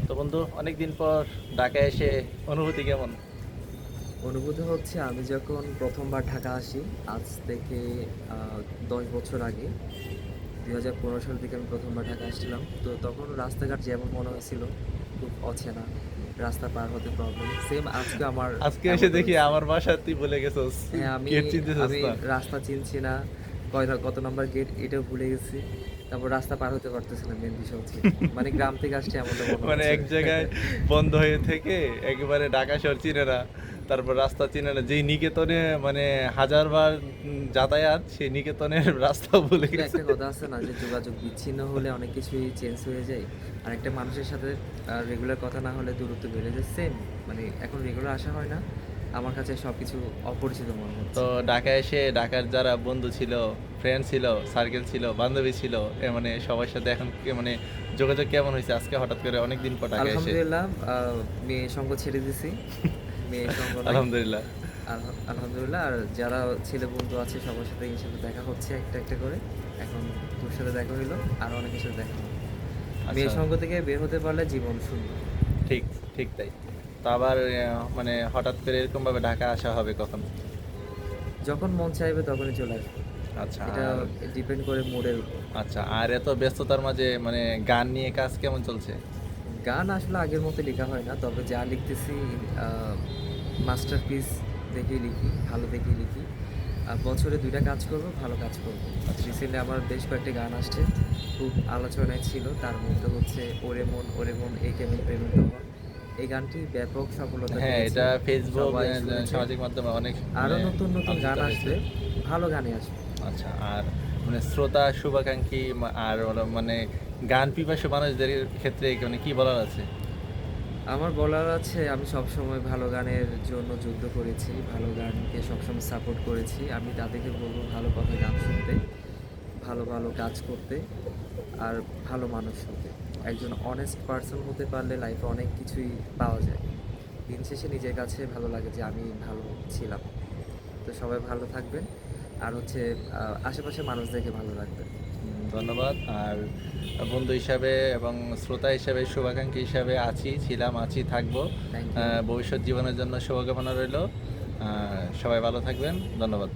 তো বন্ধু, অনেকদিন পর ঢাকায় এসে অনুভূতি কেমন? অনুভূতি হচ্ছে আমি যখন প্রথমবার ঢাকা আসি আজ থেকে 10 বছর আগে 2015 সাল থেকে আমি প্রথমবার ঢাকা আসছিলাম। তো তখন রাস্তাঘাট যেমন মনে হয়েছিল খুব অচেনা, রাস্তা পার হতে প্রবলেম, সেম আজকে আমার আজকে এসে এমনটা দেখি হয়েছে। আমার বাসা তুই বলে গেছস। হ্যাঁ, আমি গেট চিনতেছস আমি না? রাস্তা চিনছি না, কত নাম্বার গেট এটাও ভুলে গেছি। তারপর রাস্তা পার হতে পারতেছি না, মেন বিষয় হচ্ছে এটা। মানে গ্রাম থেকে আসছে এমনটা মনে মানে হচ্ছে। এক জায়গায় বন্ধ হয়ে থেকে একেবারে ঢাকা শহর চিনে না, তারপর রাস্তা চিনে না, যেই নিকেতনে মানে হাজারবার যাতায়াত, সেই নিকেতনের রাস্তাও ভুলে আসলে গেছে। একটা কথা আছে না যে যোগাযোগ বিচ্ছিন্ন হলে অনেক কিছুই চেঞ্জ হয়ে যায়। আর একটা মানুষের সাথে রেগুলার কথা না হলে দূরত্ব বেড়ে যায়, সেম। মানে এখন রেগুলার আসা হয় না, আমার কাছে সব কিছু অপরিচিত মনে তো হচ্ছে। ঢাকায় এসে ঢাকার যারা বন্ধু ছিল, ফ্রেন্ড ছিল, সার্কেল ছিল, বান্ধবী ছিল, মানে সবার সাথে এখন মানে যোগাযোগ কেমন হয়েছে আজকে হঠাৎ করে অনেকদিন পর ঢাকায় এসে? আলহামদুলিল্লাহ, মেয়ে সঙ্গ ছেড়ে দিছি, মেয়ে সঙ্গ নাই। আলহামদুলিল্লাহ। আলহামদুলিল্লাহ। আর যারা ছেলে বন্ধু আছে সবার সাথে ইনশাল্লাহ দেখা হচ্ছে একটা একটা করে। এখন তোর সাথে দেখা হইলো, আর অনেকের সাথে দেখা হবে। আচ্ছা। মেয়ে সঙ্গ থেকে বের হতে পারলে জীবন সুন্দর। ঠিক, ঠিক তাই। তো আবার মানে হঠাৎ করে এরকমভাবে ঢাকা আসা হবে কখন? যখন মন চাইবে তখনই চলে আসবে। আচ্ছা। এটা আর ডিপেন্ড করে মুডের উপর। আচ্ছা, আর এত ব্যস্ততার মাঝে মানে গান নিয়ে কাজ কেমন চলছে? গান আসলে আগের মতো লেখা হয় না, তবে যা লিখতেছি মাস্টারপিস দেখেই লিখি, ভালো দেখেই লিখি। বছরে ২টা কাজ করব, ভালো কাজ করব। আচ্ছা। রিসেন্টলি আমার বেশ কয়েকটি গান আসছে, খুব আলোচনায় ছিল। তার মধ্যে হচ্ছে ওরে মন এই কেমন প্রেমের দেওয়া, এই গানটি ব্যাপক সফলতা হ্যাঁ, পেয়েছে, এটা ফেসবুক, সবাই শুনেছে। সামাজিক মাধ্যমে অনেক আরও মানে নতুন নতুন আলোচিত গান হয়েছে। আসবে, ভালো গানই আসবে। আচ্ছা, আর মানে শ্রোতা, শুভাকাঙ্ক্ষী আর হলো মানে গান পিপাসু মানুষদের ক্ষেত্রে মানে কি বলার আছে? আমার বলার আছে, আমি সবসময় ভালো গানের জন্য যুদ্ধ করেছি, ভালো গানকে সবসময় সাপোর্ট করেছি। আমি তাদেরকে বলবো ভালো কথা গান শুনতে, ভালো ভালো কাজ করতে, আর ভালো মানুষ হতে। একজন অনেস্ট পার্সন হতে পারলে লাইফে অনেক কিছুই পাওয়া যায়। দিন শেষে নিজের কাছে ভালো লাগে যে আমি ভালো ছিলাম। তো সবাই ভালো থাকবেন, আর হচ্ছে আশেপাশে মানুষদেরকে ভালো রাখবেন। ধন্যবাদ। আর বন্ধু হিসাবে এবং শ্রোতা হিসাবে, শুভাকাঙ্ক্ষী হিসাবে ছিলাম, আছি, থাকবো। Thank you. ভবিষ্যৎ জীবনের জন্য শুভকামনা রইল। সবাই ভালো থাকবেন। ধন্যবাদ।